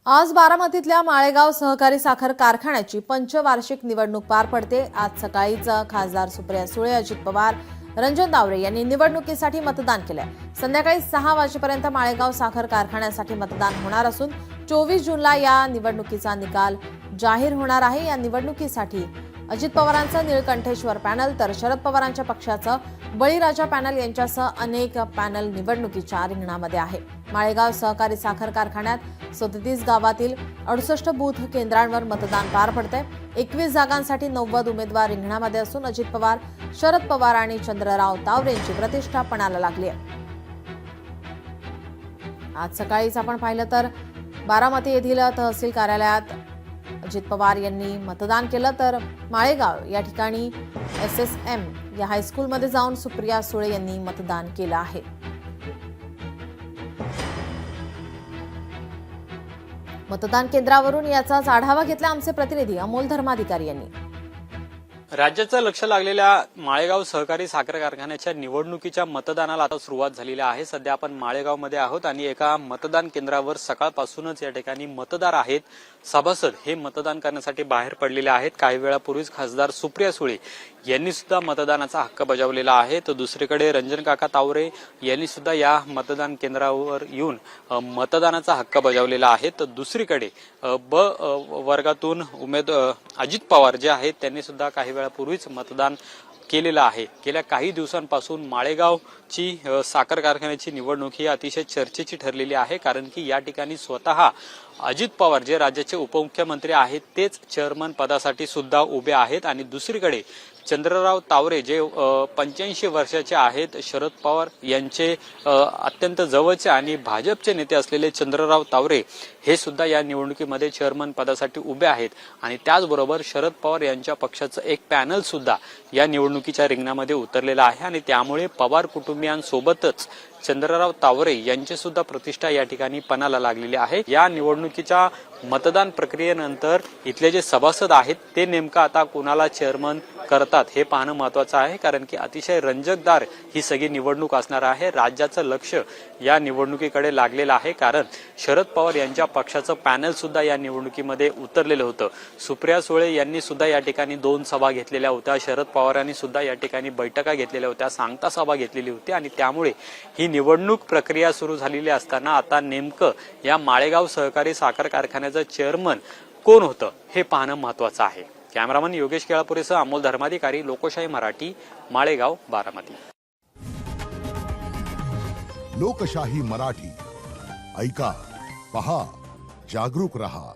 आज बारामतीतल्या माळेगाव सहकारी साखर कारखान्याची पंचवार्षिक निवडणूक पार पडते। आज सकाळीच खासदार सुप्रिया सुळे, अजित पवार, रंजन तावरे यांनी निवडणुकीसाठी मतदान केले। संध्याकाळी 6 वाजेपर्यंत माळेगाव साखर कारखान्यासाठी मतदान होणार असून 24 जूनला या निवडणुकीचा निकाल जाहीर होणार आहे। या निवडणुकीसाठी अजित पवारांचं निळकंठेश्वर पॅनल तर शरद पवारांच्या पक्षाचं बळीराजा पॅनल यांच्यासह अनेक पॅनल निवडणुकीच्या रिंगणामध्ये आहे। माळेगाव सहकारी साखर कारखान्यात 37 गावातील 68 बूथ केंद्रांवर मतदान पार पडते। 21 जागांसाठी 90 उमेदवार रिंगणामध्ये असून अजित पवार, शरद पवार आणि चंद्रराव तावरेंची प्रतिष्ठा पणाला लागली आहे। आज सकाळीच आपण पाहिलं तर बारामती येथील तहसील कार्यालयात अजित पवार यांनी मतदान केलं, तर माळेगाव या ठिकाणी SSM या हायस्कूलमध्ये जाऊन सुप्रिया सुळे यांनी मतदान केलं आहे। मतदान केंद्रावरून याचाच आढावा घेतला आमचे प्रतिनिधी अमोल धर्माधिकारी यांनी। राज्याचं लक्ष लागलेल्या माळेगाव सहकारी साखर कारखान्याच्या निवडणुकीच्या मतदानाला आता सुरुवात झालेली आहे। सध्या आपण माळेगावमध्ये आहोत आणि एका मतदान केंद्रावर सकाळपासूनच या ठिकाणी मतदार आहेत, सभासद हे मतदान करण्यासाठी बाहेर पडलेले आहेत। काही वेळापूर्वीच खासदार सुप्रिया सुळे यांनी सुद्धा मतदानाचा हक्क बजावलेला आहे, तर दुसरीकडे रंजन काका तावरे यांनी सुद्धा या मतदान केंद्रावर येऊन मतदानाचा हक्क बजावलेला आहे। तर दुसरीकडे ब वर्गातून अजित पवार जे आहेत त्यांनी सुद्धा काही वेळापूर्वीच मतदान केलेलं आहे। गेल्या काही दिवसांपासून माळेगावची साखर कारखान्याची निवडणूक ही अतिशय चर्चेची ठरलेली आहे, कारण की या ठिकाणी स्वतः अजित पवार जे राज्याचे उपमुख्यमंत्री आहेत तेच चेअरमन पदासाठी सुद्धा उभे आहेत आणि दुसरीकडे चंद्रराव तावरे जे 85 वर्षाचे आहेत, शरद पवार यांचे अत्यंत जवळचे आणि भाजपचे नेते असलेले चंद्रराव तावरे हे सुद्धा या निवडणुकीमध्ये चेअरमन पदासाठी उभे आहेत आणि त्याचबरोबर शरद पवार यांच्या पक्षाचं एक पॅनल सुद्धा या निवडणुकीच्या रिंगणामध्ये उतरलेलं आहे आणि त्यामुळे पवार कुटुंबियांसोबतच चंद्रराव तावरे यांची सुद्धा प्रतिष्ठा या ठिकाणी पणाला लागलेली आहे। या निवडणुकीच्या मतदान प्रक्रियेनंतर इथले जे सभासद आहेत ते नेमकं आता कोणाला चेअरमन करतात हे पाहणं महत्त्वाचं आहे, कारण की अतिशय रंजकदार ही सगळी निवडणूक असणार आहे। राज्याचं लक्ष या निवडणुकीकडे लागलेलं आहे, कारण शरद पवार यांच्या पक्षाचं पॅनल सुद्धा या निवडणुकीमध्ये उतरलेलं होतं। सुप्रिया सुळे यांनी सुद्धा या ठिकाणी 2 सभा घेतलेल्या होत्या, शरद पवारांनी सुद्धा या ठिकाणी बैठका घेतलेल्या होत्या, सांगता सभा घेतलेली होती आणि त्यामुळे ही निवडणूक प्रक्रिया सुरू झालेली असताना आता नेमकं या माळेगाव सहकारी साखर कारखान्याचं चेअरमन कोण होतं हे पाहणं महत्त्वाचं आहे। कॅमेरामन योगेश केळापुरेसह अमोल धर्माधिकारी, लोकशाही मराठी, माळेगाव, बारामती। लोकशाही मराठी ऐका, पहा, जागरूक रहा।